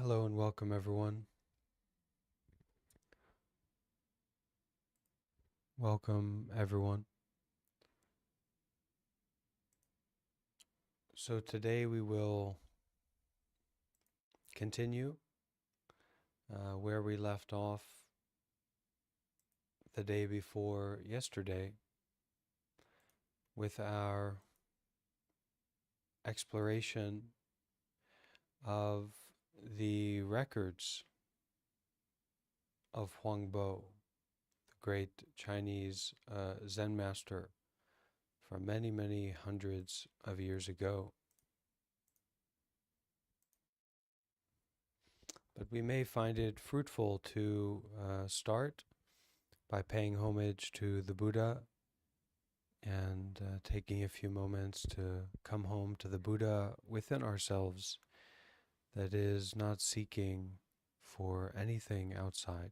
Hello and welcome, everyone. Welcome, everyone. So today we will continue where we left off the day before yesterday with our exploration of the records of HuangBo, the great Chinese Zen master from many, many hundreds of years ago. But we may find it fruitful to start by paying homage to the Buddha and taking a few moments to come home to the Buddha within ourselves that is not seeking for anything outside.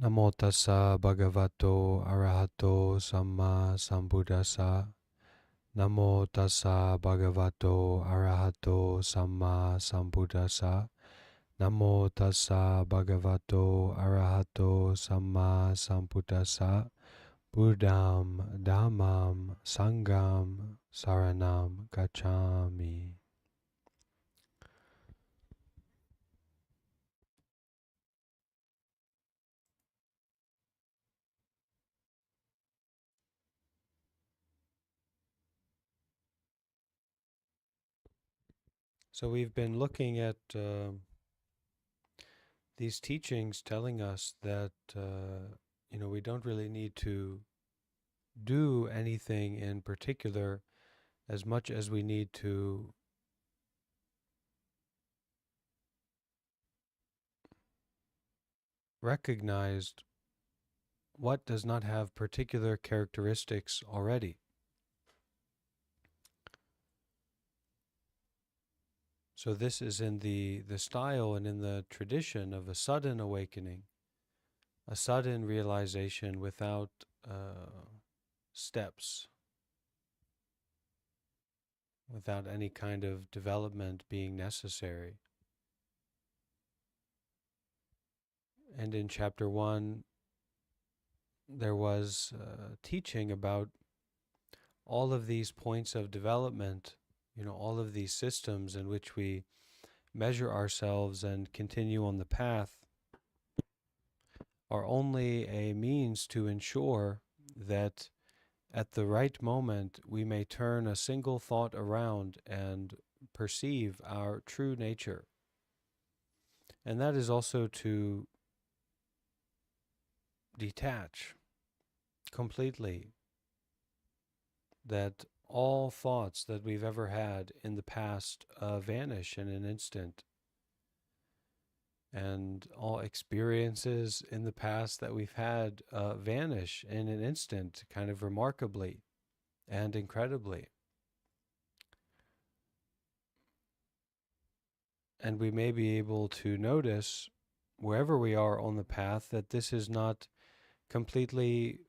Namo tassa bhagavato arahato samma sambuddhassa. Namo tassa bhagavato arahato samma sambuddhassa. Namo tassa bhagavato arahato samma sambuddhassa. Buddham dhammam sangham saranam gacchami. So we've been looking at these teachings telling us that we don't really need to do anything in particular as much as we need to recognize what does not have particular characteristics already. So this is in the style and in the tradition of a sudden awakening, a sudden realization without steps, without any kind of development being necessary. And in chapter 1, there was teaching about all of these points of development, all of these systems in which we measure ourselves and continue on the path are only a means to ensure that at the right moment we may turn a single thought around and perceive our true nature. And that is also to detach completely, that all thoughts that we've ever had in the past vanish in an instant, and all experiences in the past that we've had vanish in an instant, kind of remarkably and incredibly. And we may be able to notice, wherever we are on the path, that this is not completely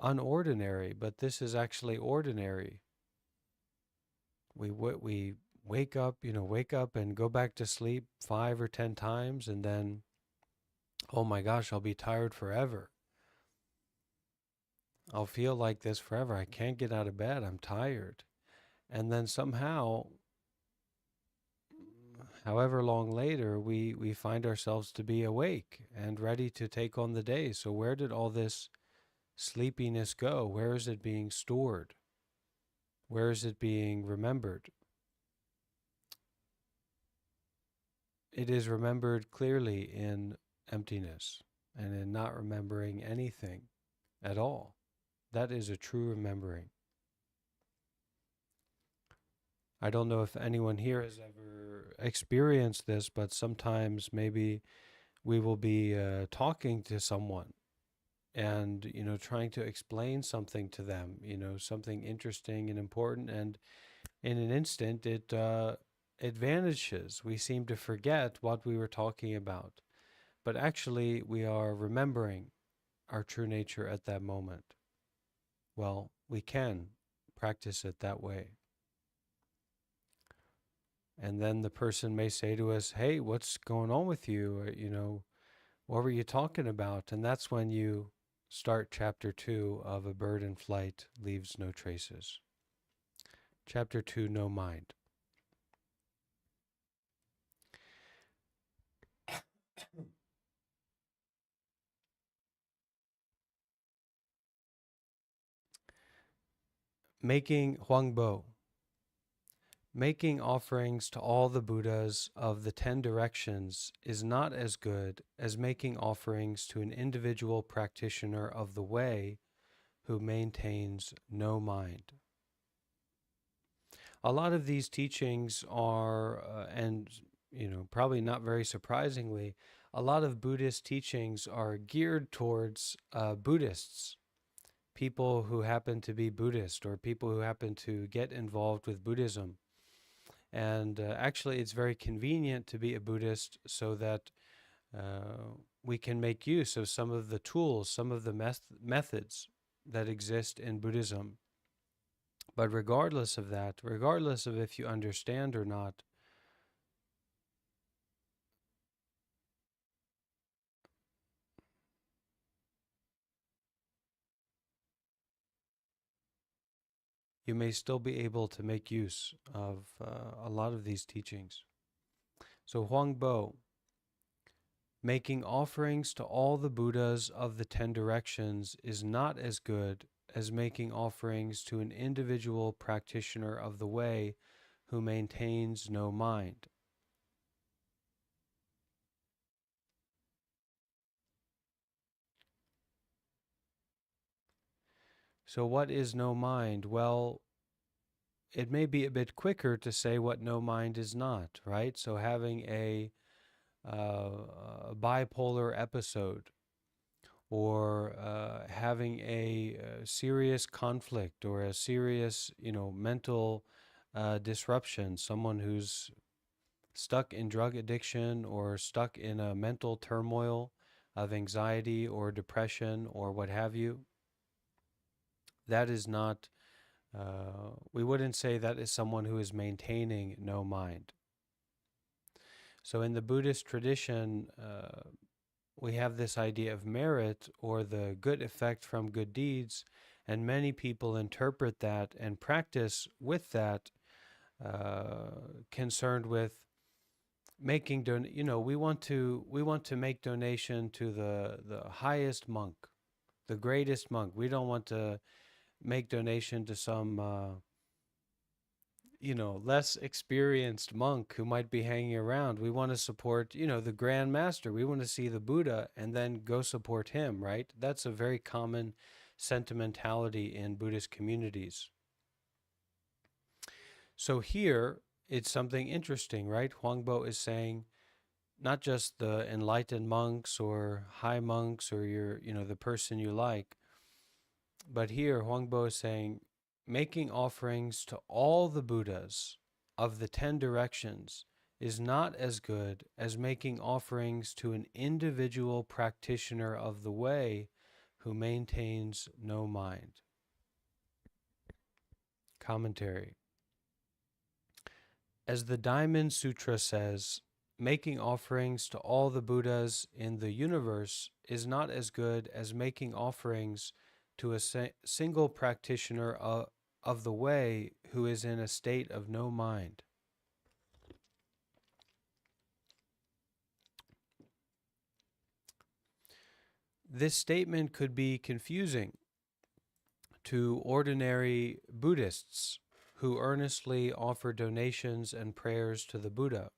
unordinary, but this is actually ordinary. We wake up and go back to sleep 5 or 10 times, and then, oh my gosh, I'll be tired forever. I'll feel like this forever. I can't get out of bed. I'm tired. And then somehow, however long later, we find ourselves to be awake and ready to take on the day. So where did all this sleepiness go? Where is it being stored? Where is it being remembered? It is remembered clearly in emptiness and in not remembering anything at all. That is a true remembering. I don't know if anyone here has ever experienced this, but sometimes maybe we will be talking to someone and, trying to explain something to them, something interesting and important, and in an instant it vanishes. We seem to forget what we were talking about, but actually we are remembering our true nature at that moment. Well, we can practice it that way. And then the person may say to us, "Hey, what's going on with you? What were you talking about?" And that's when you start chapter 2 of A Bird in Flight Leaves No Traces. Chapter 2, No Mind. Making HuangBo. Making offerings to all the Buddhas of the 10 directions is not as good as making offerings to an individual practitioner of the way who maintains no mind. A lot of these teachings are, probably not very surprisingly, a lot of Buddhist teachings are geared towards Buddhists, people who happen to be Buddhist or people who happen to get involved with Buddhism. And actually, it's very convenient to be a Buddhist so that we can make use of some of the tools, some of the methods that exist in Buddhism. But regardless of that, regardless of if you understand or not, you may still be able to make use of a lot of these teachings. So HuangBo, making offerings to all the Buddhas of the 10 directions is not as good as making offerings to an individual practitioner of the way who maintains no mind. So what is no mind? Well, it may be a bit quicker to say what no mind is not, right? So having a bipolar episode, or having a serious conflict or a serious, mental disruption, someone who's stuck in drug addiction or stuck in a mental turmoil of anxiety or depression or what have you, that is not, we wouldn't say that is someone who is maintaining no mind. So in the Buddhist tradition, we have this idea of merit or the good effect from good deeds, and many people interpret that and practice with that, concerned with making we want to make donation to the highest monk, the greatest monk. We don't want to make donation to some less experienced monk who might be hanging around. We want to support, the Grand Master. We want to see the Buddha and then go support him, right? That's a very common sentimentality in Buddhist communities. So here, it's something interesting, right? HuangBo is saying not just the enlightened monks or high monks or the person you like, but here HuangBo is saying making offerings to all the Buddhas of the 10 directions is not as good as making offerings to an individual practitioner of the way who maintains no mind. Commentary. As the Diamond Sutra says, making offerings to all the Buddhas in the universe is not as good as making offerings to a single practitioner of the way who is in a state of no mind. This statement could be confusing to ordinary Buddhists who earnestly offer donations and prayers to the Buddha.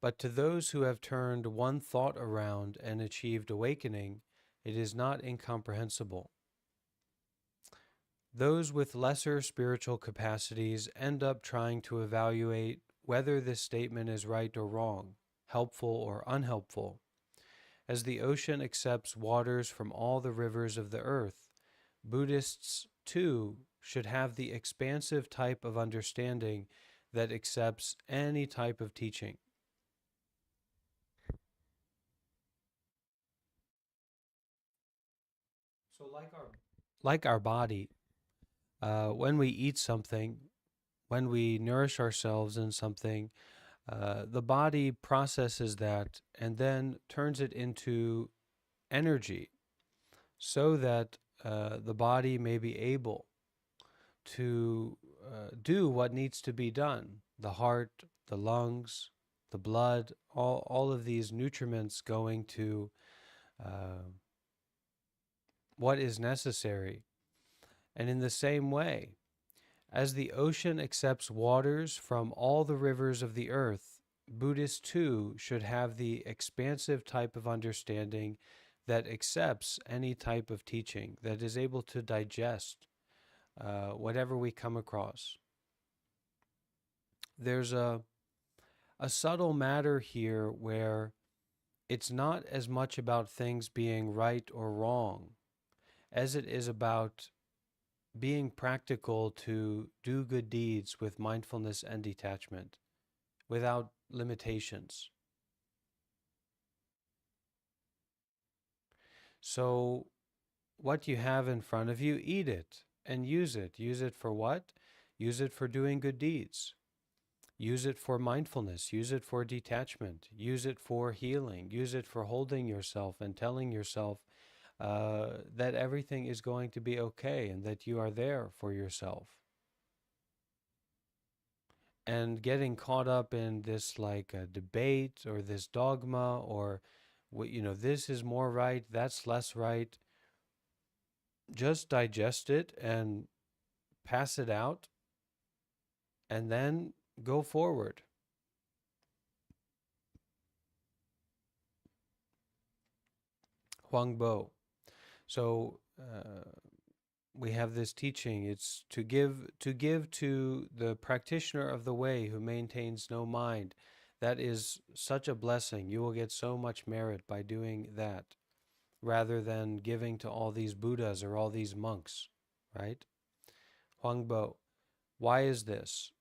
But to those who have turned one thought around and achieved awakening, it is not incomprehensible. Those with lesser spiritual capacities end up trying to evaluate whether this statement is right or wrong, helpful or unhelpful. As the ocean accepts waters from all the rivers of the earth, Buddhists, too, should have the expansive type of understanding that accepts any type of teaching. So like our body, when we eat something, when we nourish ourselves in something, the body processes that and then turns it into energy so that the body may be able to do what needs to be done. The heart, the lungs, the blood, all of these nutriments going to uh, what is necessary. And in the same way, as the ocean accepts waters from all the rivers of the earth, Buddhists too should have the expansive type of understanding that accepts any type of teaching, that is able to digest whatever we come across. There's a subtle matter here where it's not as much about things being right or wrong as it is about being practical to do good deeds with mindfulness and detachment without limitations. So, what you have in front of you, eat it and use it. Use it for what? Use it for doing good deeds. Use it for mindfulness. Use it for detachment. Use it for healing. Use it for holding yourself and telling yourself that everything is going to be okay and that you are there for yourself. And getting caught up in this like a debate or this dogma or this is more right, that's less right. Just digest it and pass it out and then go forward. HuangBo. So we have this teaching. It's to give to the practitioner of the way who maintains no mind. That is such a blessing. You will get so much merit by doing that, rather than giving to all these Buddhas or all these monks, right? HuangBo. Why is this?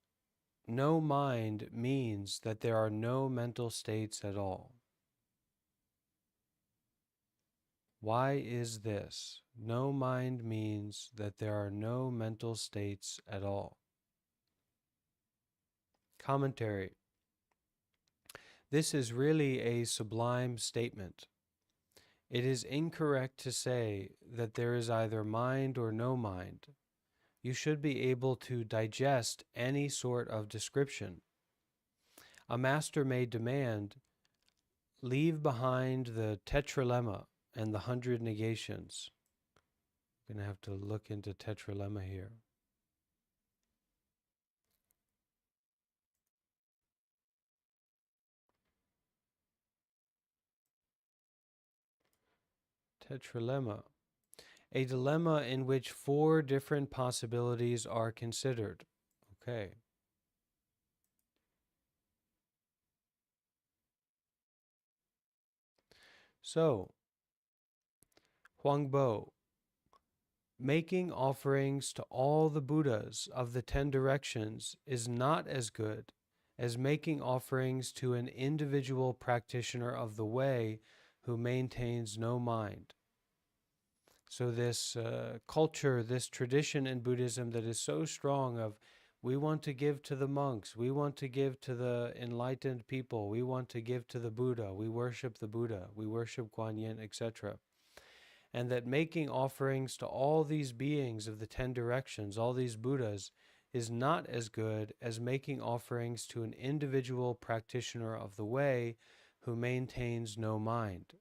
No mind means that there are no mental states at all. Why is this? No mind means that there are no mental states at all. Commentary. This is really a sublime statement. It is incorrect to say that there is either mind or no mind. You should be able to digest any sort of description. A master may demand, leave behind the tetralemma and the 100 negations. I'm going to have to look into tetralemma here. Tetralemma. A dilemma in which 4 different possibilities are considered. Okay. So, HuangBo, making offerings to all the Buddhas of the 10 directions is not as good as making offerings to an individual practitioner of the way who maintains no mind. So this culture, this tradition in Buddhism that is so strong of we want to give to the monks, we want to give to the enlightened people, we want to give to the Buddha, we worship the Buddha, we worship Guan Yin, etc. And that making offerings to all these beings of the 10 directions, all these Buddhas, is not as good as making offerings to an individual practitioner of the way who maintains no mind.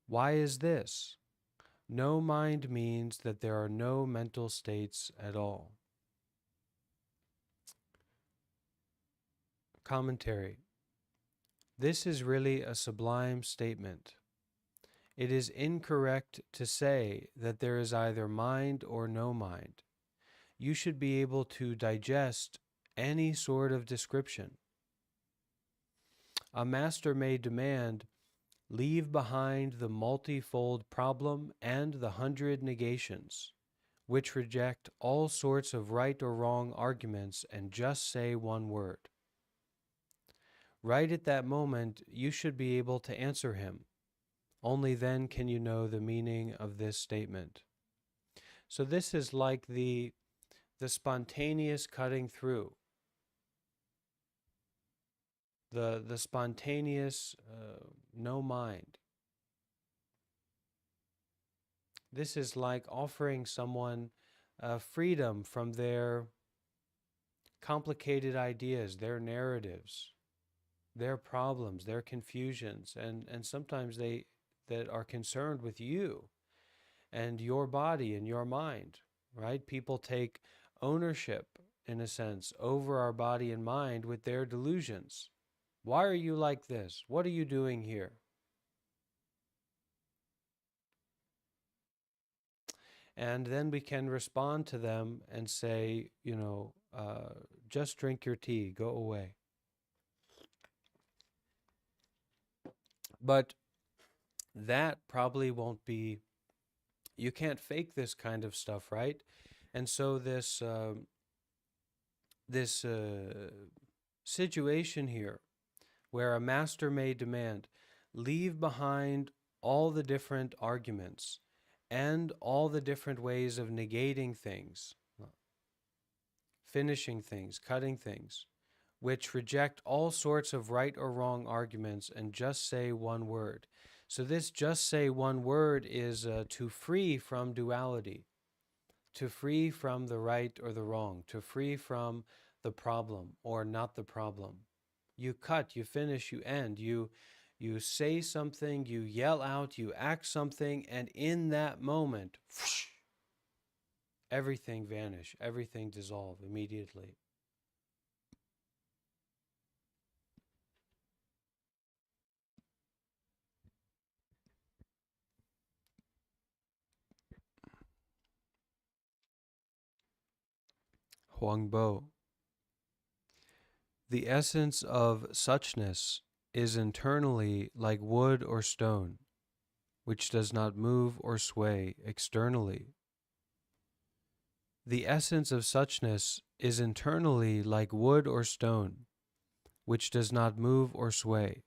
Why is this? No mind means that there are no mental states at all. Commentary. This is really a sublime statement. It is incorrect to say that there is either mind or no mind. You should be able to digest any sort of description. A master may demand, leave behind the multifold problem and the 100 negations, which reject all sorts of right or wrong arguments and just say one word. Right at that moment, you should be able to answer him. Only then can you know the meaning of this statement. So this is like the spontaneous cutting through, the spontaneous no mind. This is like offering someone freedom from their complicated ideas, their narratives, their problems, their confusions, and sometimes they that are concerned with you and your body and your mind, right? People take ownership, in a sense, over our body and mind with their delusions. Why are you like this? What are you doing here? And then we can respond to them and say, just drink your tea, go away. But that probably won't be, you can't fake this kind of stuff, right? And so this situation here where a master may demand, leave behind all the different arguments and all the different ways of negating things, finishing things, cutting things, which reject all sorts of right or wrong arguments and just say one word. So this just say one word is to free from duality, to free from the right or the wrong, to free from the problem or not the problem. You cut, you finish, you end, you say something, you yell out, you act something, and in that moment, whoosh, everything vanish, everything dissolve immediately. HuangBo. The essence of suchness is internally like wood or stone, which does not move or sway externally. The essence of suchness is internally like wood or stone, which does not move or sway.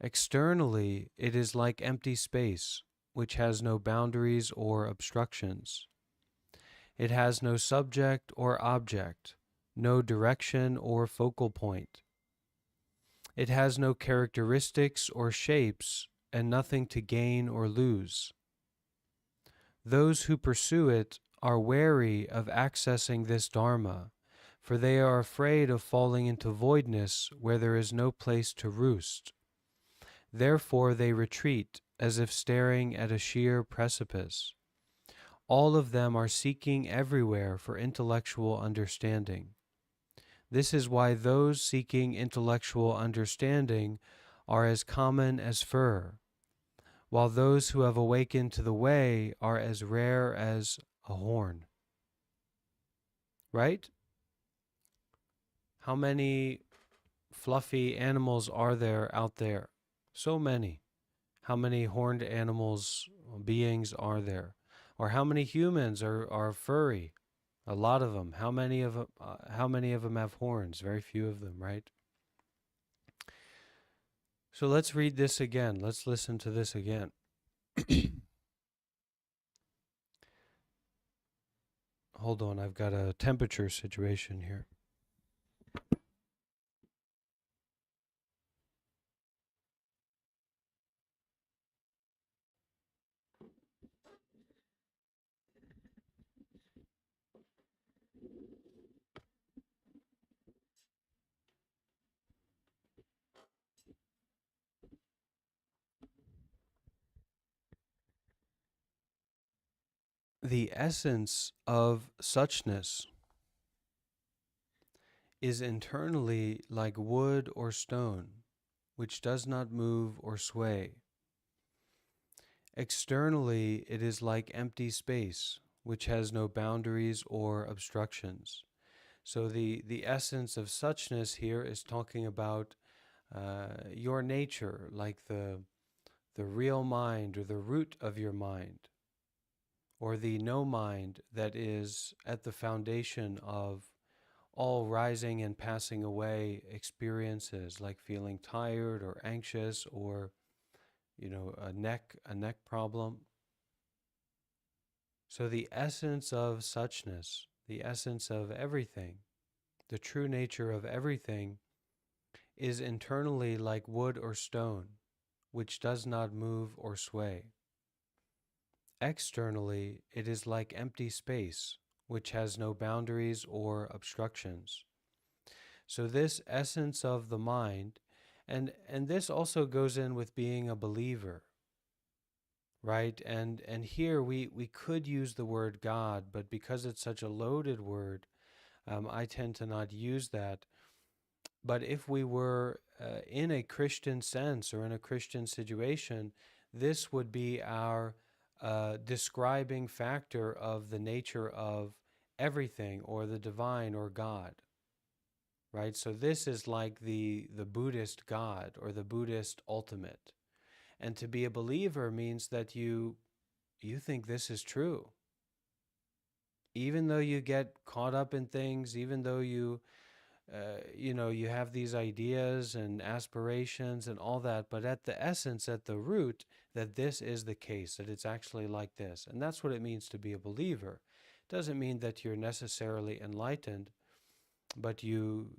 Externally, it is like empty space, which has no boundaries or obstructions. It has no subject or object, no direction or focal point. It has no characteristics or shapes, and nothing to gain or lose. Those who pursue it are wary of accessing this Dharma, for they are afraid of falling into voidness where there is no place to roost. Therefore they retreat as if staring at a sheer precipice. All of them are seeking everywhere for intellectual understanding. This is why those seeking intellectual understanding are as common as fur, while those who have awakened to the way are as rare as a horn. Right? How many fluffy animals are there out there? So many. How many horned animals, beings are there? Or how many humans are furry? A lot of them. How many of them have horns? Very few of them, right? So let's read this again. Let's listen to this again. Hold on, I've got a temperature situation here. The essence of suchness is internally like wood or stone, which does not move or sway. Externally, it is like empty space, which has no boundaries or obstructions. So the essence of suchness here is talking about your nature, like the real mind or the root of your mind, or the no mind that is at the foundation of all rising and passing away experiences, like feeling tired or anxious, or a neck problem. So the essence of suchness, the essence of everything, the true nature of everything is internally like wood or stone, which does not move or sway. Externally, it is like empty space, which has no boundaries or obstructions. So this essence of the mind, and this also goes in with being a believer, right? And here we could use the word God, but because it's such a loaded word, I tend to not use that. But if we were in a Christian sense or in a Christian situation, this would be our describing factor of the nature of everything or the divine or God, right? So this is like the Buddhist God or the Buddhist ultimate. And to be a believer means that you think this is true. Even though you get caught up in things, even though you have these ideas and aspirations and all that, but at the essence, at the root, that this is the case, that it's actually like this. And that's what it means to be a believer. It doesn't mean that you're necessarily enlightened, but you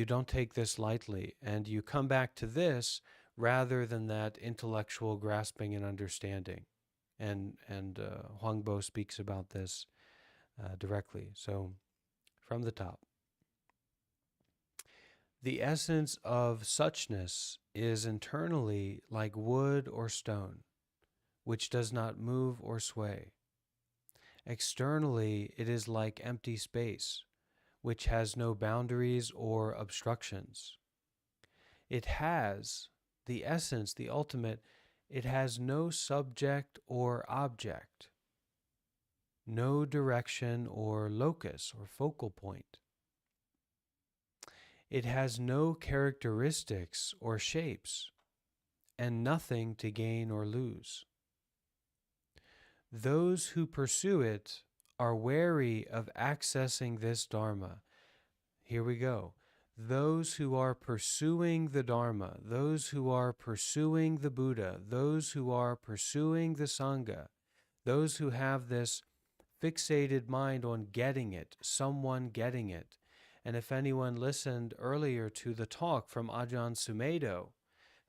don't take this lightly, and you come back to this rather than that intellectual grasping and understanding. And HuangBo speaks about this directly. So from the top. The essence of suchness is internally like wood or stone, which does not move or sway. Externally, it is like empty space, which has no boundaries or obstructions. It has the essence, the ultimate, it has no subject or object, no direction or locus or focal point. It has no characteristics or shapes, and nothing to gain or lose. Those who pursue it are wary of accessing this Dharma. Here we go. Those who are pursuing the Dharma, those who are pursuing the Buddha, those who are pursuing the Sangha, those who have this fixated mind on getting it, someone getting it. And if anyone listened earlier to the talk from Ajahn Sumedho,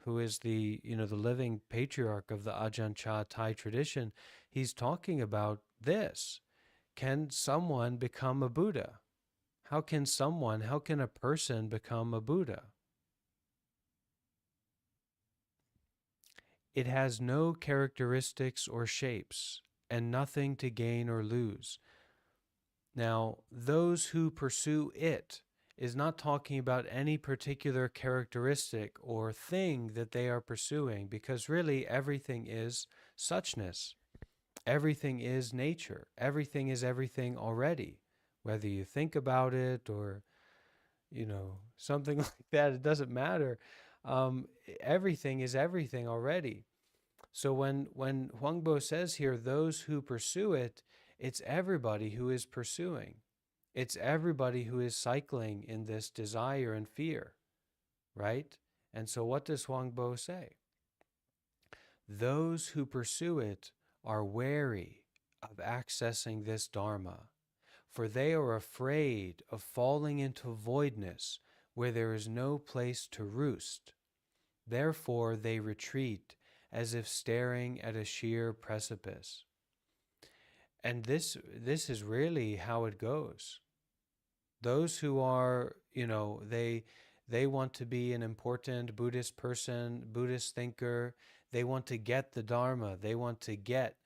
who is the living patriarch of the Ajahn Chah Thai tradition, he's talking about this. Can someone become a Buddha? How can a person become a Buddha? It has no characteristics or shapes, and nothing to gain or lose. Now, those who pursue it is not talking about any particular characteristic or thing that they are pursuing, because really everything is suchness. Everything is nature. Everything is everything already. Whether you think about it or, something like that, it doesn't matter. Everything is everything already. So when HuangBo says here, those who pursue it, it's everybody who is pursuing. It's everybody who is cycling in this desire and fear, right? And so what does HuangBo say? Those who pursue it are wary of accessing this Dharma, for they are afraid of falling into voidness where there is no place to roost. Therefore they retreat as if staring at a sheer precipice. And this is really how it goes. Those who are, they want to be an important Buddhist person, Buddhist thinker. They want to get the Dharma. They want to get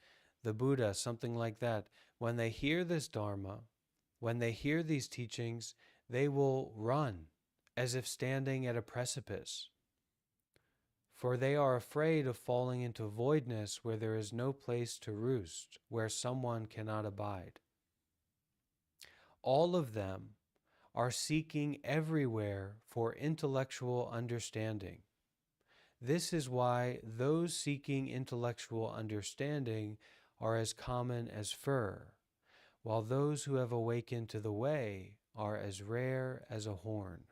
the Buddha, something like that. When they hear this Dharma, when they hear these teachings, they will run as if standing at a precipice. For they are afraid of falling into voidness where there is no place to roost, where someone cannot abide. All of them are seeking everywhere for intellectual understanding. This is why those seeking intellectual understanding are as common as fur, while those who have awakened to the way are as rare as a horn.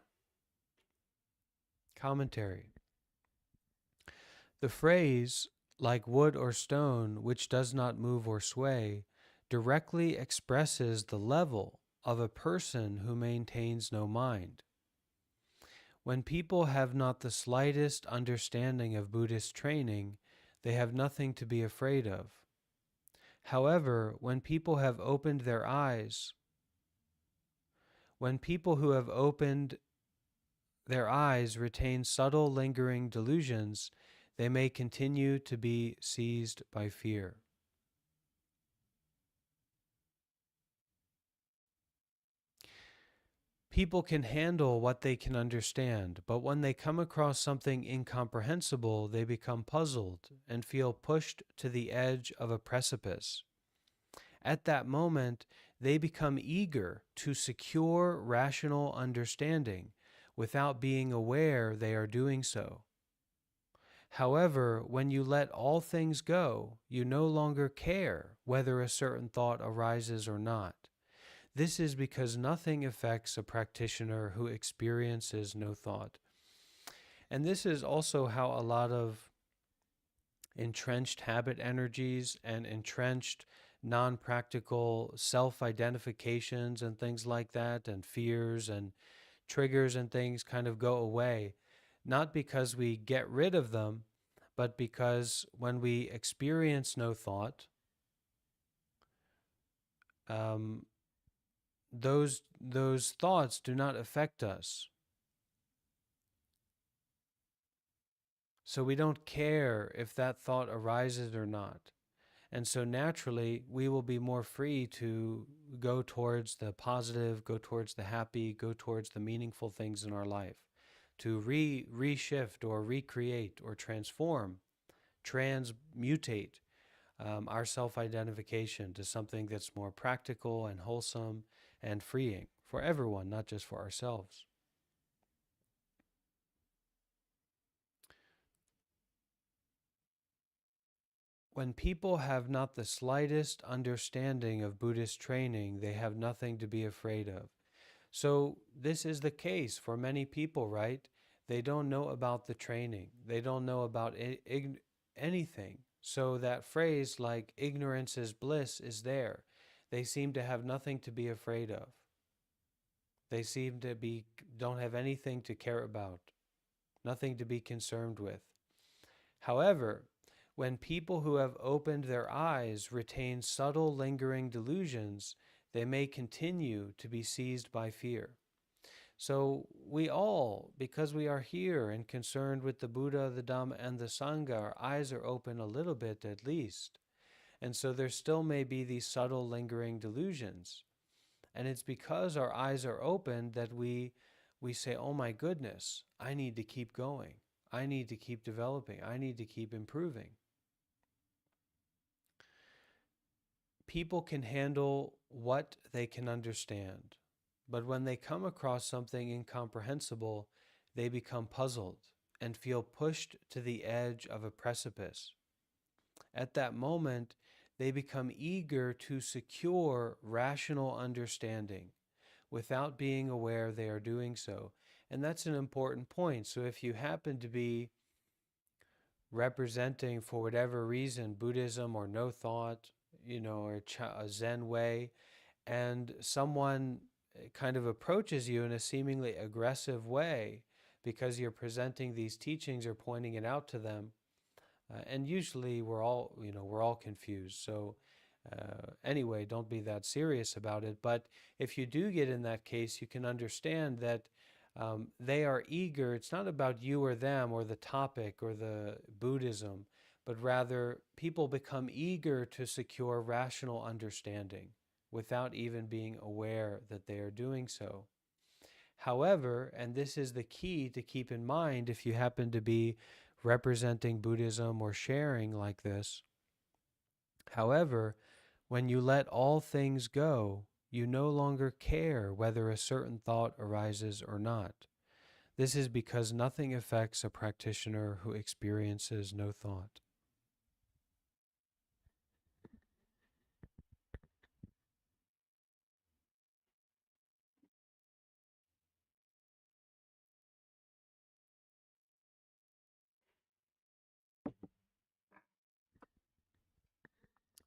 Commentary. The phrase, like wood or stone, which does not move or sway, directly expresses the level of a person who maintains no mind. When people have not the slightest understanding of Buddhist training, they have nothing to be afraid of. However, when people who have opened their eyes retain subtle lingering delusions, they may continue to be seized by fear. People can handle what they can understand, but when they come across something incomprehensible, they become puzzled and feel pushed to the edge of a precipice. At that moment, they become eager to secure rational understanding without being aware they are doing so. However, when you let all things go, you no longer care whether a certain thought arises or not. This is because nothing affects a practitioner who experiences no thought. And this is also how a lot of entrenched habit energies and entrenched non practical self identifications and things like that, and fears and triggers and things kind of go away. Not because we get rid of them, but because when we experience no thought, um, those thoughts do not affect us. So we don't care if that thought arises or not. And so naturally, we will be more free to go towards the positive, go towards the happy, go towards the meaningful things in our life, to reshift or recreate or transform, transmutate our self identification to something that's more practical and wholesome and freeing for everyone, not just for ourselves. When people have not the slightest understanding of Buddhist training, they have nothing to be afraid of. So, this is the case for many people, right? They don't know about the training, they don't know about anything. So, that phrase like ignorance is bliss is there. They seem to have nothing to be afraid of. They seem to don't have anything to care about, nothing to be concerned with. However, when people who have opened their eyes retain subtle lingering delusions, they may continue to be seized by fear. So we all, because we are here and concerned with the Buddha, the Dhamma, and the Sangha, our eyes are open a little bit at least. And so there still may be these subtle lingering delusions. And it's because our eyes are open that we say, oh my goodness, I need to keep going. I need to keep developing. I need to keep improving. People can handle what they can understand, but when they come across something incomprehensible, they become puzzled and feel pushed to the edge of a precipice. At that moment, they become eager to secure rational understanding without being aware they are doing so. And that's an important point. So if you happen to be representing, for whatever reason, Buddhism or no thought, or a Zen way, and someone kind of approaches you in a seemingly aggressive way because you're presenting these teachings or pointing it out to them, and usually we're all confused. So anyway, don't be that serious about it. But if you do get in that case, you can understand that they are eager. It's not about you or them or the topic or the Buddhism, but rather people become eager to secure rational understanding without even being aware that they are doing so. However, and this is the key to keep in mind if you happen to be representing Buddhism or sharing like this, however, when you let all things go, you no longer care whether a certain thought arises or not. This is because nothing affects a practitioner who experiences no thought.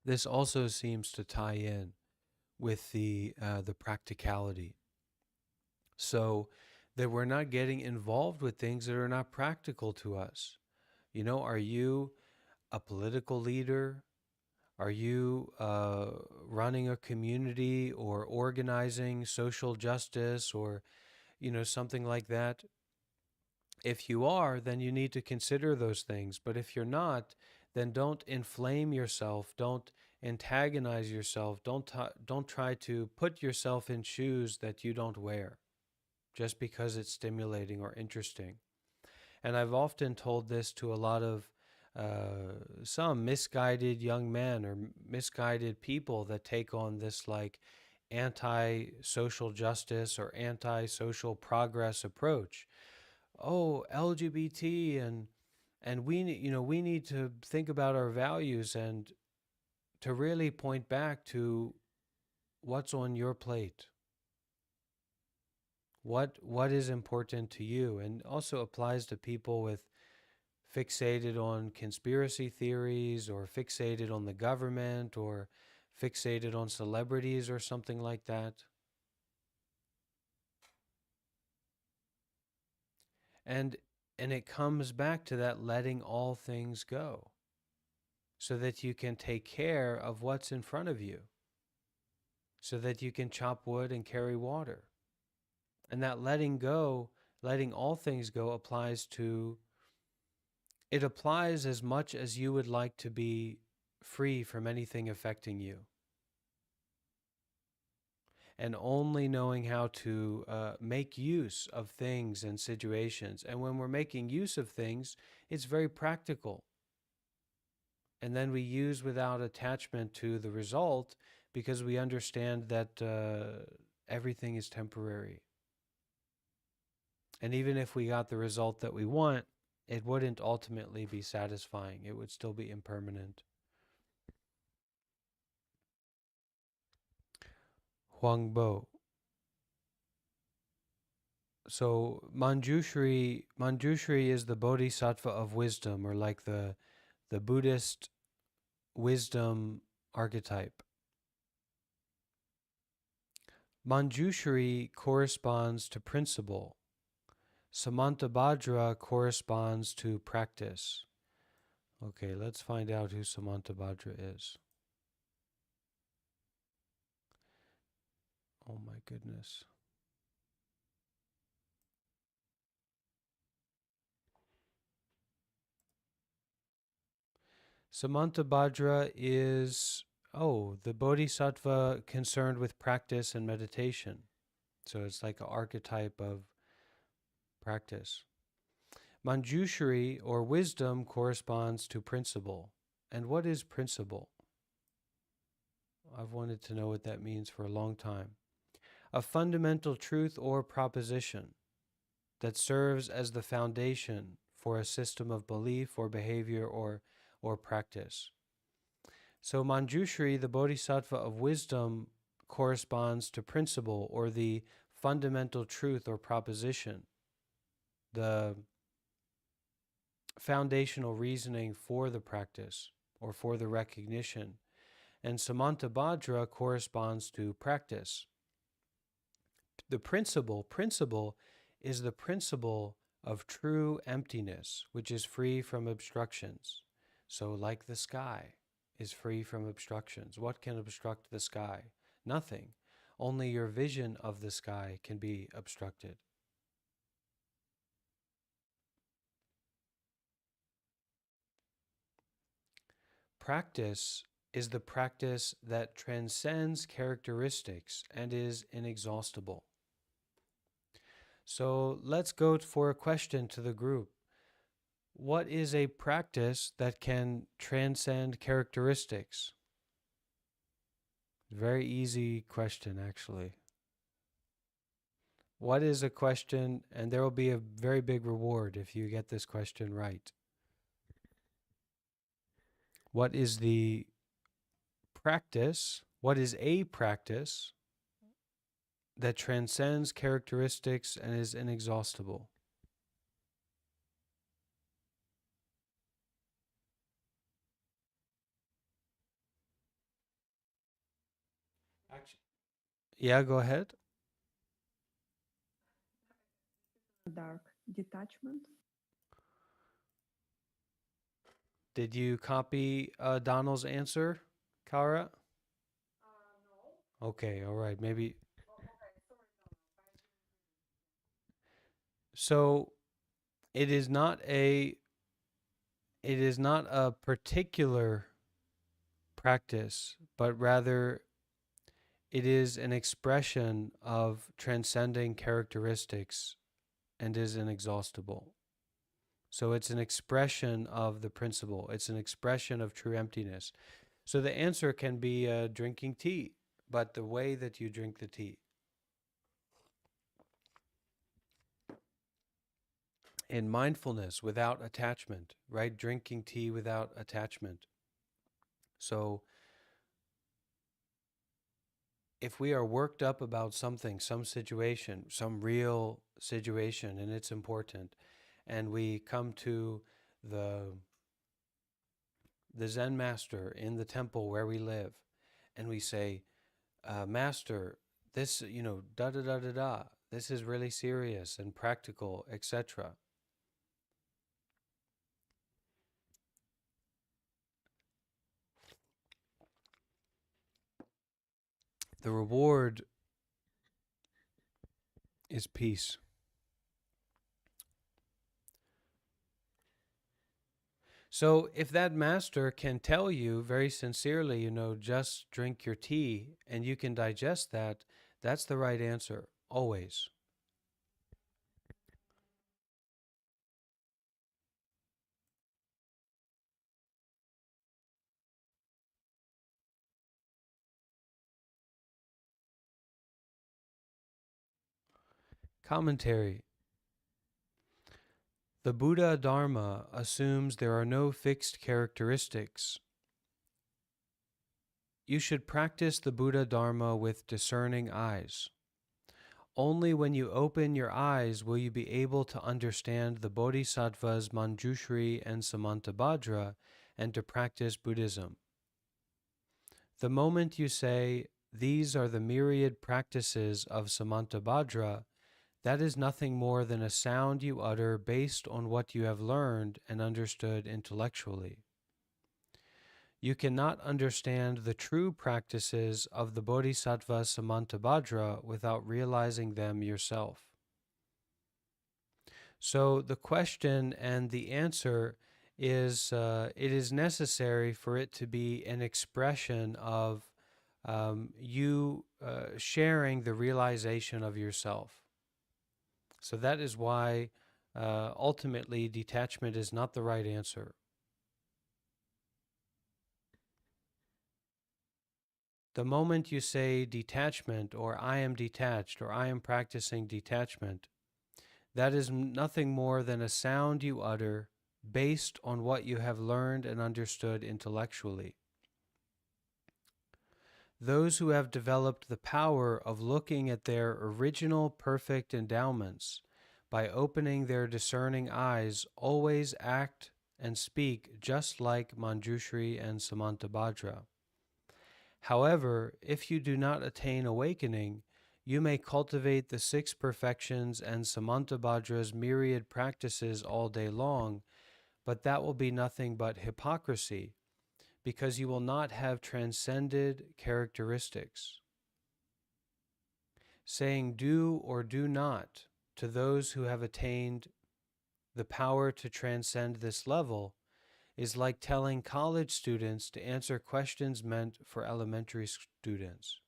this also seems to tie in with the practicality. So that we're not getting involved with things that are not practical to us. Are you a political leader? Are you running a community or organizing social justice or, something like that? If you are, then you need to consider those things. But if you're not, then don't inflame yourself. Don't antagonize yourself. Don't try to put yourself in shoes that you don't wear just because it's stimulating or interesting. And I've often told this to a lot of some misguided young men or misguided people that take on this like anti-social justice or anti-social progress approach. Oh, LGBT and we need to think about our values and to really point back to what's on your plate. What is important to you, and also applies to people with fixated on conspiracy theories or fixated on the government or fixated on celebrities or something like that. And and it comes back to that letting all things go so that you can take care of what's in front of you, so that you can chop wood and carry water. And that letting go, letting all things go applies as much as you would like to be free from anything affecting you. And only knowing how to make use of things and situations. And when we're making use of things, it's very practical. And then we use without attachment to the result because we understand that everything is temporary. And even if we got the result that we want, it wouldn't ultimately be satisfying. It would still be impermanent. HuangBo. So Manjushri is the bodhisattva of wisdom, or like the Buddhist wisdom archetype. Manjushri corresponds to principle. Samantabhadra corresponds to practice. Okay, let's find out who Samantabhadra is. Oh my goodness. Samantabhadra is, the bodhisattva concerned with practice and meditation. So it's like an archetype of practice. Manjushri, or wisdom, corresponds to principle. And what is principle? I've wanted to know what that means for a long time. A fundamental truth or proposition that serves as the foundation for a system of belief or behavior or practice. So Manjushri, the bodhisattva of wisdom, corresponds to principle, or the fundamental truth or proposition, the foundational reasoning for the practice or for the recognition. And Samantabhadra corresponds to practice. The principle is the principle of true emptiness, which is free from obstructions. So like the sky is free from obstructions. What can obstruct the sky? Nothing. Only your vision of the sky can be obstructed. Practice is the practice that transcends characteristics and is inexhaustible. So let's go for a question to the group. What is a practice that can transcend characteristics? Very easy question, actually. What is a question, and there will be a very big reward if you get this question right. What is the practice? What is a practice that transcends characteristics and is inexhaustible? Yeah, go ahead. Dark detachment. Did you copy Donald's answer, Kara? Okay, all right. Maybe so it is not a particular practice, but rather it is an expression of transcending characteristics and is inexhaustible. So it's an expression of the principle. It's an expression of true emptiness. So the answer can be drinking tea, but the way that you drink the tea in mindfulness without attachment, right? Drinking tea without attachment. So if we are worked up about something, some situation, some real situation, and it's important, and we come to the Zen master in the temple where we live, and we say, Master, this, da da da da da, this is really serious and practical, etc. The reward is peace. So if that master can tell you very sincerely, just drink your tea and you can digest that, that's the right answer, always. Commentary. The Buddha Dharma assumes there are no fixed characteristics. You should practice the Buddha Dharma with discerning eyes. Only when you open your eyes will you be able to understand the Bodhisattvas Manjushri and Samantabhadra and to practice Buddhism. The moment you say, "These are the myriad practices of Samantabhadra," that is nothing more than a sound you utter based on what you have learned and understood intellectually. You cannot understand the true practices of the Bodhisattva Samantabhadra without realizing them yourself. So the question and the answer is it is necessary for it to be an expression of you sharing the realization of yourself. So that is why ultimately detachment is not the right answer. The moment you say detachment or I am detached or I am practicing detachment, that is nothing more than a sound you utter based on what you have learned and understood intellectually. Those who have developed the power of looking at their original perfect endowments by opening their discerning eyes always act and speak just like Manjushri and Samantabhadra. However, if you do not attain awakening, you may cultivate the six perfections and Samantabhadra's myriad practices all day long, but that will be nothing but hypocrisy, because you will not have transcended characteristics. Saying do or do not to those who have attained the power to transcend this level is like telling college students to answer questions meant for elementary students.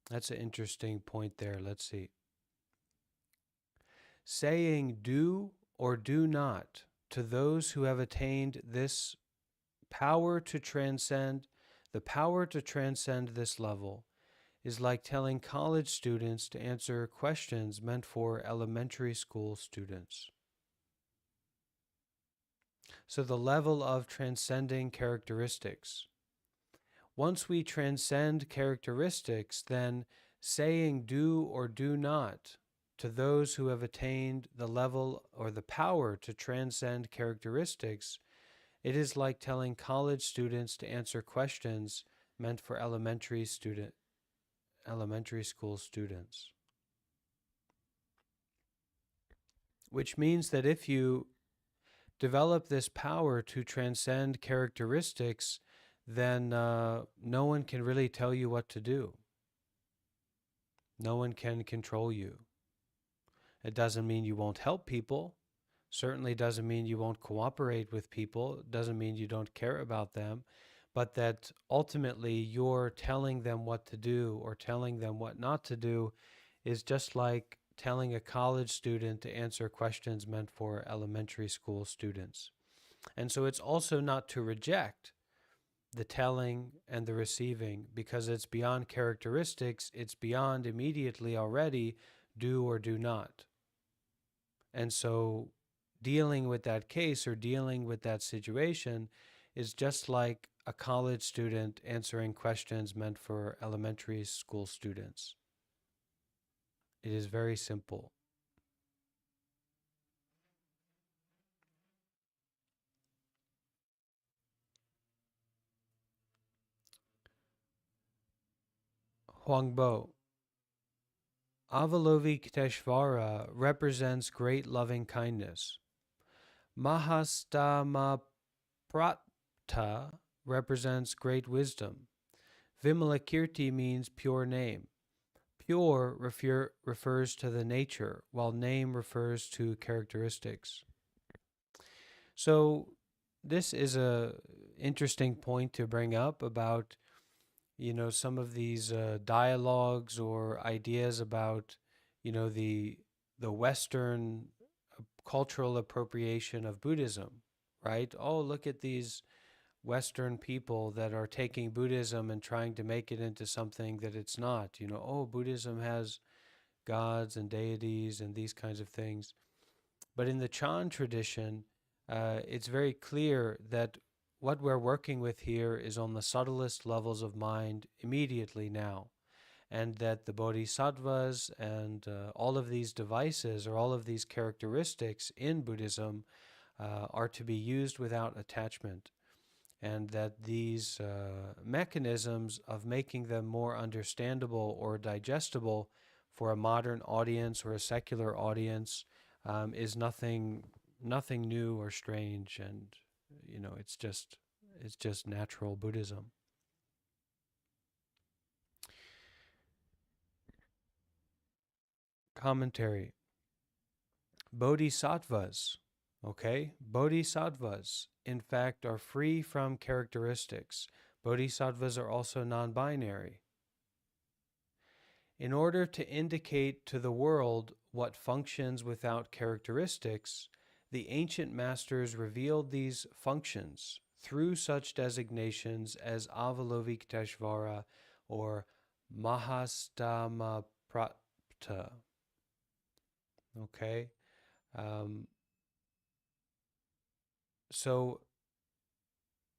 That's an interesting point there. Let's see. Saying do or do not to those who have attained this power to transcend, the power to transcend this level, is like telling college students to answer questions meant for elementary school students. So, the level of transcending characteristics. Once we transcend characteristics, then saying do or do not to those who have attained the level or the power to transcend characteristics, it is like telling college students to answer questions meant for elementary school students. Which means that if you develop this power to transcend characteristics, then no one can really tell you what to do. No one can control you. It doesn't mean you won't help people. Certainly doesn't mean you won't cooperate with people. It doesn't mean you don't care about them. But that ultimately you're telling them what to do or telling them what not to do is just like telling a college student to answer questions meant for elementary school students. And so it's also not to reject the telling and the receiving because it's beyond characteristics, it's beyond immediately already do or do not. And so dealing with that case or dealing with that situation is just like a college student answering questions meant for elementary school students. It is very simple. HuangBo. Avalokiteshvara represents great loving kindness. Mahastamaprata represents great wisdom. Vimalakirti means pure name. Pure refers to the nature, while name refers to characteristics. So this is a interesting point to bring up about, some of these dialogues or ideas about, the Western cultural appropriation of Buddhism, right? Oh, look at these Western people that are taking Buddhism and trying to make it into something that it's not. Oh, Buddhism has gods and deities and these kinds of things. But in the Chan tradition, it's very clear that what we're working with here is on the subtlest levels of mind immediately now. And that the bodhisattvas and all of these devices or all of these characteristics in Buddhism are to be used without attachment. And that these mechanisms of making them more understandable or digestible for a modern audience or a secular audience is nothing new or strange, and it's just natural Buddhism. Commentary. Bodhisattvas, okay? Bodhisattvas, in fact, are free from characteristics. Bodhisattvas are also non-binary. In order to indicate to the world what functions without characteristics, the ancient masters revealed these functions through such designations as Avalokiteshvara or Mahastamaprata. Okay? So,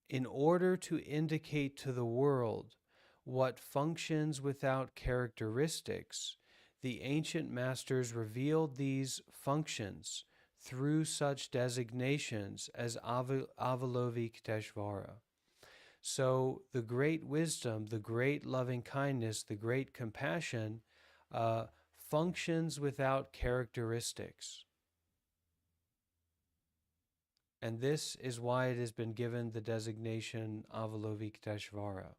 in order to indicate to the world what functions without characteristics, the ancient masters revealed these functions through such designations as Avalokiteshvara. So the great wisdom, the great loving kindness, the great compassion functions without characteristics. And this is why it has been given the designation Avalokiteshvara.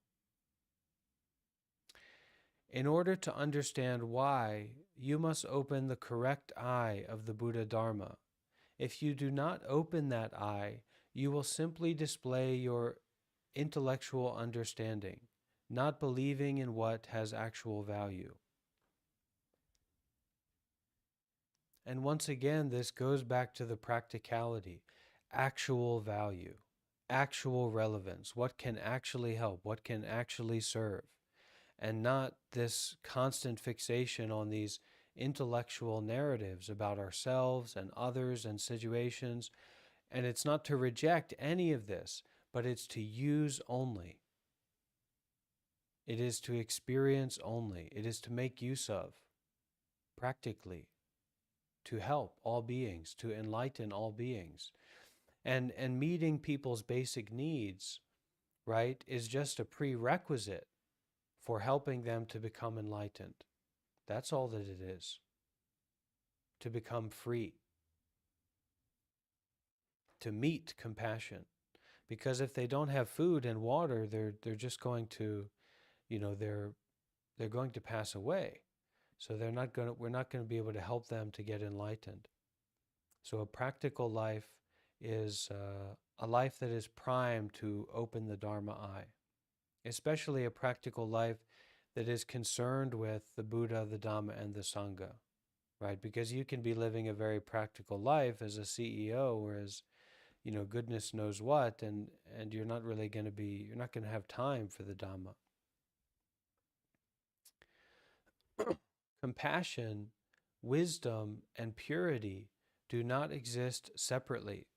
In order to understand why, you must open the correct eye of the Buddha Dharma. If you do not open that eye, you will simply display your intellectual understanding, not believing in what has actual value. And once again, this goes back to the practicality, actual value, actual relevance, what can actually help, what can actually serve, and not this constant fixation on these intellectual narratives about ourselves and others and situations. And it's not to reject any of this, but it's to use only. It is to experience only. It is to make use of, practically, to help all beings, to enlighten all beings. And meeting people's basic needs, right, is just a prerequisite for helping them to become enlightened. That's all that it is. To become free, to meet compassion. Because if they don't have food and water, they're just going to, they're going to pass away. So we're not going to be able to help them to get enlightened. So a practical life is a life that is primed to open the Dharma eye, especially a practical life that is concerned with the Buddha, the Dhamma, and the Sangha, right? Because you can be living a very practical life as a CEO or as, goodness knows what, and you're not going to have time for the Dhamma. Compassion, wisdom, and purity do not exist separately.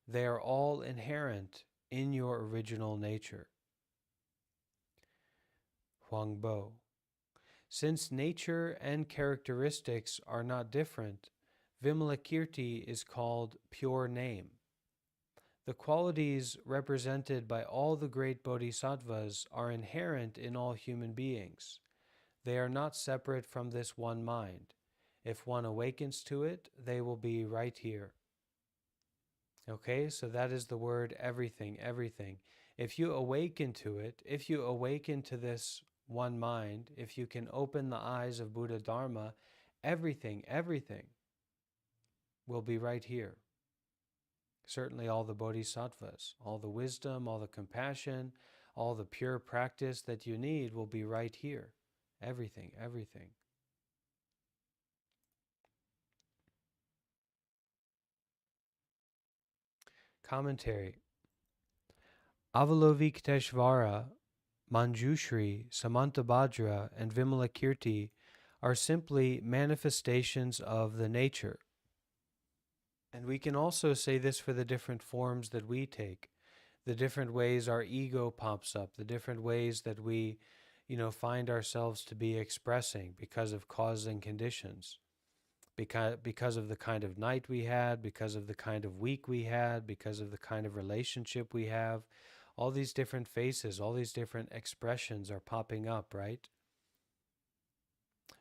They are all inherent in your original nature. HuangBo. Since nature and characteristics are not different, Vimalakirti is called pure name. The qualities represented by all the great bodhisattvas are inherent in all human beings. They are not separate from this one mind. If one awakens to it, they will be right here. Okay, so that is the word everything, everything. If you awaken to it, if you awaken to this one mind, if you can open the eyes of Buddha Dharma, everything, everything will be right here. Certainly all the bodhisattvas, all the wisdom, all the compassion, all the pure practice that you need will be right here. Everything, everything. Commentary. Avalovikiteshvara, Manjushri, Samantabhadra, and Vimalakirti are simply manifestations of the nature. And we can also say this for the different forms that we take, the different ways our ego pops up, the different ways that we, find ourselves to be expressing because of cause and conditions, because of the kind of night we had, because of the kind of week we had, because of the kind of relationship we have. All these different faces, all these different expressions are popping up, right?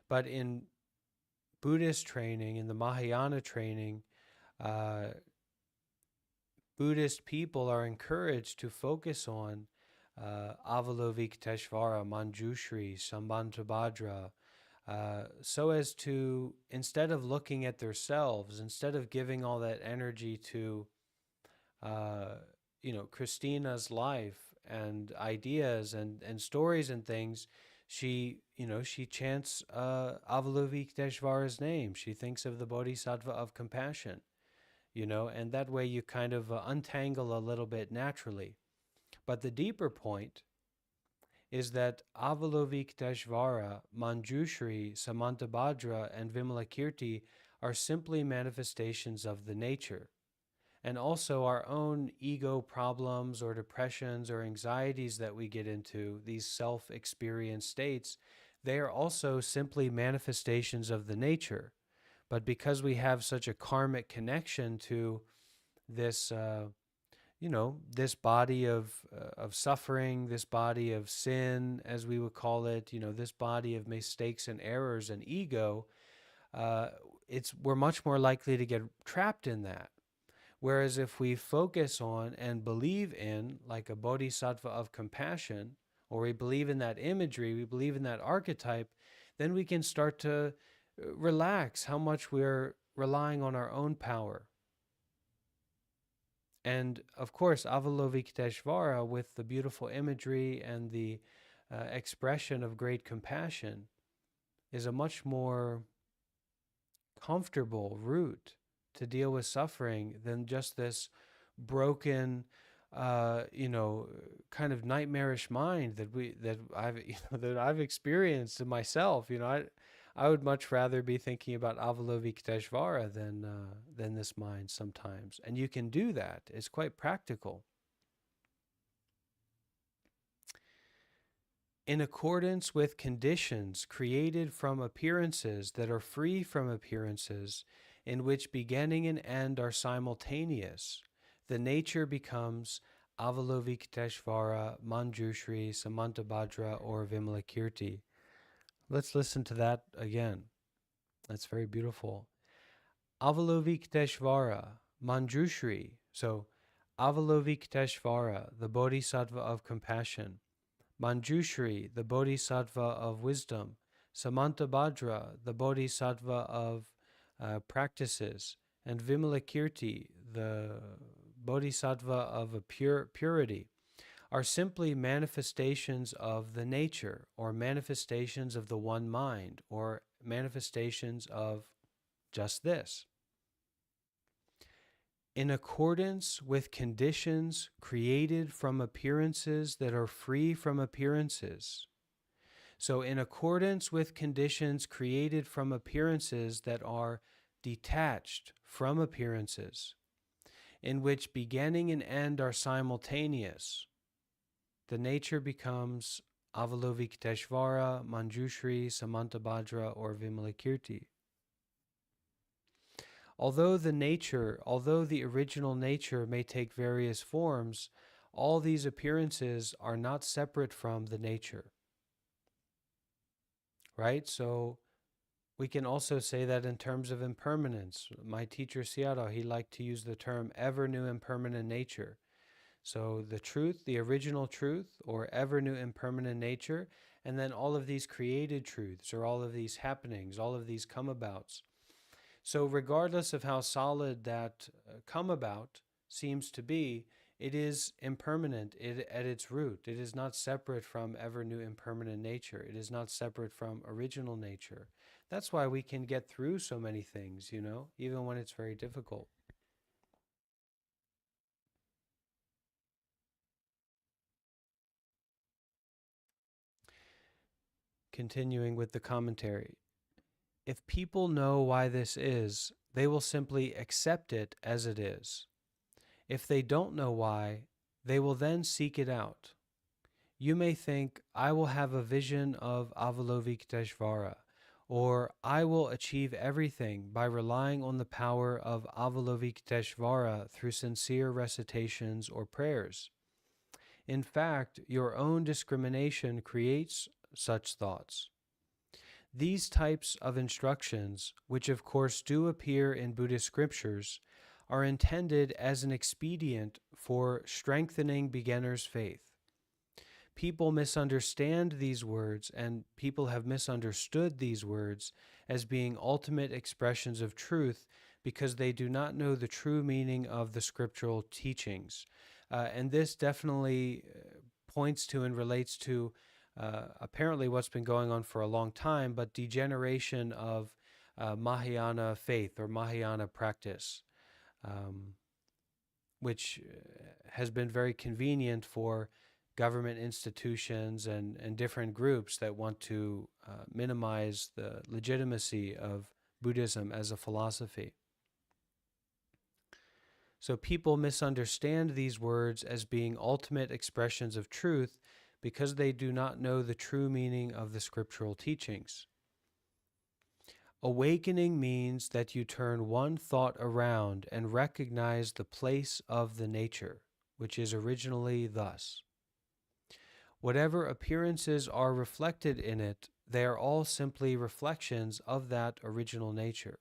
But in Buddhist training, in the Mahayana training, Buddhist people are encouraged to focus on Avalovikiteshvara, Manjushri, Sambantabhadra, so as to, instead of looking at themselves, instead of giving all that energy to, Christina's life and ideas and stories and things, she chants Avalovikiteshvara's name. She thinks of the Bodhisattva of compassion, and that way you kind of untangle a little bit naturally. But the deeper point is that Avalovikiteshvara, Manjushri, Samantabhadra, and Vimalakirti are simply manifestations of the nature. And also our own ego problems or depressions or anxieties that we get into, these self-experienced states, they are also simply manifestations of the nature. But because we have such a karmic connection to this, this body of suffering, this body of sin, as we would call it, this body of mistakes and errors and ego, we're much more likely to get trapped in that. Whereas if we focus on and believe in, like a bodhisattva of compassion, or we believe in that imagery, we believe in that archetype, then we can start to relax how much we're relying on our own power. And of course, Avalovikiteshvara, with the beautiful imagery and the expression of great compassion, is a much more comfortable route to deal with suffering than just this broken, kind of nightmarish mind that I've experienced in myself. I would much rather be thinking about Avalovikiteshvara than this mind sometimes. And you can do that. It's quite practical. In accordance with conditions created from appearances that are free from appearances, in which beginning and end are simultaneous, the nature becomes Avalovikiteshvara, Manjushri, Samantabhadra, or Vimalakirti. Let's listen to that again. That's very beautiful. Avalovikiteshvara, Manjushri. So, Avalovikiteshvara, the Bodhisattva of compassion. Manjushri, the Bodhisattva of wisdom. Samantabhadra, the Bodhisattva of practices. And Vimalakirti, the Bodhisattva of a purity, are simply manifestations of the nature, or manifestations of the one mind, or manifestations of just this. In accordance with conditions created from appearances that are free from appearances. So, in accordance with conditions created from appearances that are detached from appearances, in which beginning and end are simultaneous, the nature becomes Avalovikiteshvara, Manjushri, Samantabhadra, or Vimalakirti. Although the original nature may take various forms, all these appearances are not separate from the nature. Right? So we can also say that in terms of impermanence. My teacher Seattle, he liked to use the term ever new impermanent nature. So the truth, the original truth, or ever new impermanent nature, and then all of these created truths, or all of these happenings, all of these come-abouts. So regardless of how solid that come-about seems to be, it is impermanent at its root. It is not separate from ever new impermanent nature. It is not separate from original nature. That's why we can get through so many things, even when it's very difficult. Continuing with the commentary. If people know why this is, they will simply accept it as it is. If they don't know why, they will then seek it out. You may think, I will have a vision of Avalovikiteshvara, or I will achieve everything by relying on the power of Avalovikiteshvara through sincere recitations or prayers. In fact, your own discrimination creates such thoughts. These types of instructions, which of course do appear in Buddhist scriptures, are intended as an expedient for strengthening beginners' faith. People misunderstand these words, and people have misunderstood these words as being ultimate expressions of truth because they do not know the true meaning of the scriptural teachings. And this definitely points to and relates to apparently what's been going on for a long time, but degeneration of Mahayana faith or Mahayana practice, which has been very convenient for government institutions and different groups that want to minimize the legitimacy of Buddhism as a philosophy. So people misunderstand these words as being ultimate expressions of truth because they do not know the true meaning of the scriptural teachings. Awakening means that you turn one thought around and recognize the place of the nature, which is originally thus. Whatever appearances are reflected in it, they are all simply reflections of that original nature.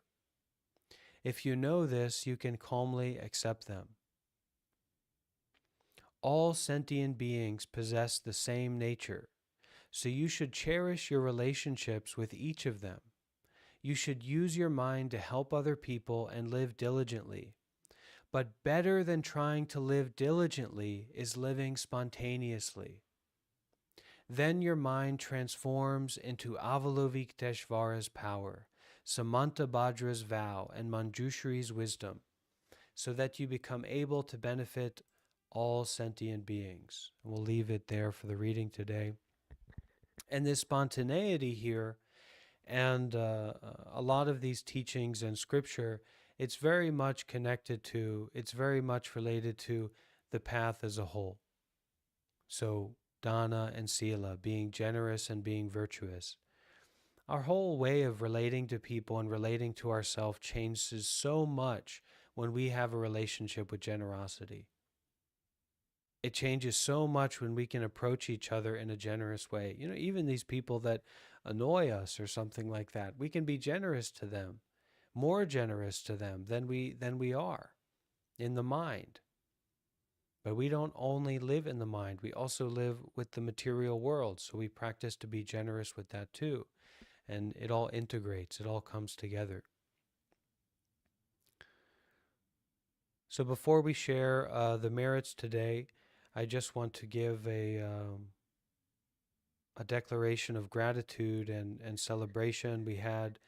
If you know this, you can calmly accept them. All sentient beings possess the same nature, so you should cherish your relationships with each of them. You should use your mind to help other people and live diligently. But better than trying to live diligently is living spontaneously. Then your mind transforms into Avalovikiteshvara's power, Samantabhadra's vow, and Manjushri's wisdom, so that you become able to benefit all sentient beings. And we'll leave it there for the reading today. And this spontaneity here, and a lot of these teachings and scripture, it's very much related to the path as a whole. So dana and sila, being generous and being virtuous. Our whole way of relating to people and relating to ourselves changes so much when we have a relationship with generosity. It changes so much when we can approach each other in a generous way. Even these people that annoy us or something like that, we can be generous to them, more generous to them than we are in the mind. But we don't only live in the mind, we also live with the material world. So we practice to be generous with that too. And it all integrates, it all comes together. So before we share the merits today, I just want to give a declaration of gratitude and celebration. We had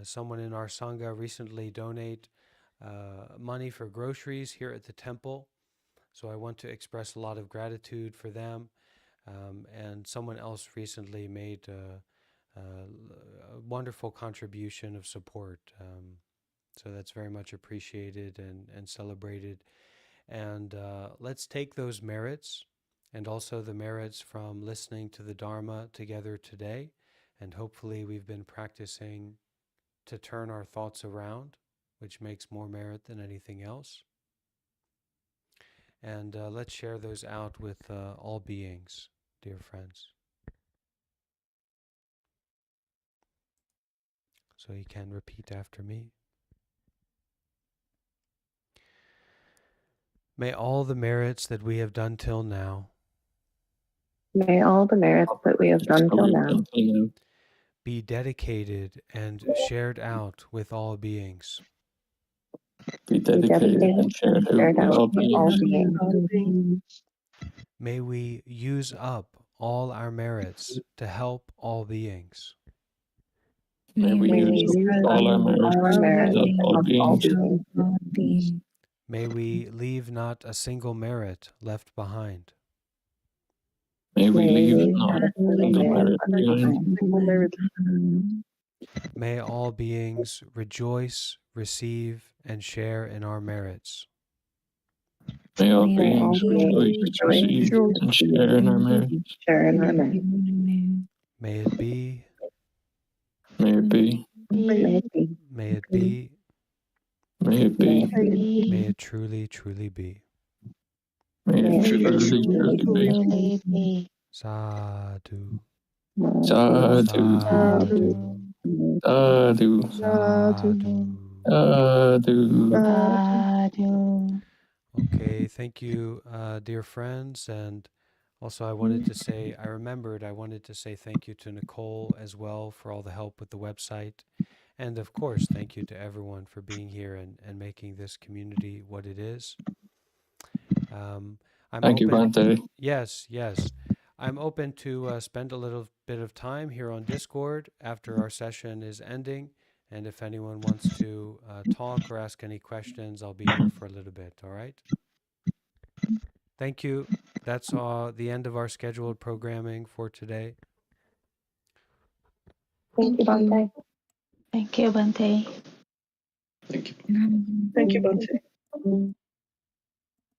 someone in our Sangha recently donate money for groceries here at the temple. So I want to express a lot of gratitude for them. And someone else recently made a wonderful contribution of support. So that's very much appreciated and celebrated. And let's take those merits and also the merits from listening to the Dharma together today. And hopefully we've been practicing to turn our thoughts around, which makes more merit than anything else. And let's share those out with all beings, dear friends. So you can repeat after me. May all the merits that we have done till now May all the merits that we have done till now be dedicated and shared out with all beings. Be dedicated and shared out with all beings. May we use up all our merits to help all beings. May we use all our merits to help all beings. May we leave not a single merit left behind. May we leave not a single merit behind. May all beings rejoice, receive, and share in our merits. May all beings rejoice, receive, and share in our merits. May it be. May it be. May it be. May it be. May it truly, truly be. May it truly, truly be. Sadhu. Sadhu. Sadhu. Sadhu. Sadhu. Sadhu. Okay, thank you, dear friends. And also I wanted to say thank you to Nicole as well for all the help with the website. And of course, thank you to everyone for being here and making this community what it is. Thank you, Bhante. Yes. I'm open to spend a little bit of time here on Discord after our session is ending. And if anyone wants to talk or ask any questions, I'll be here for a little bit. All right? Thank you. That's the end of our scheduled programming for today. Thank you, Bhante. Thank you, Bhante. Thank you, Bhante.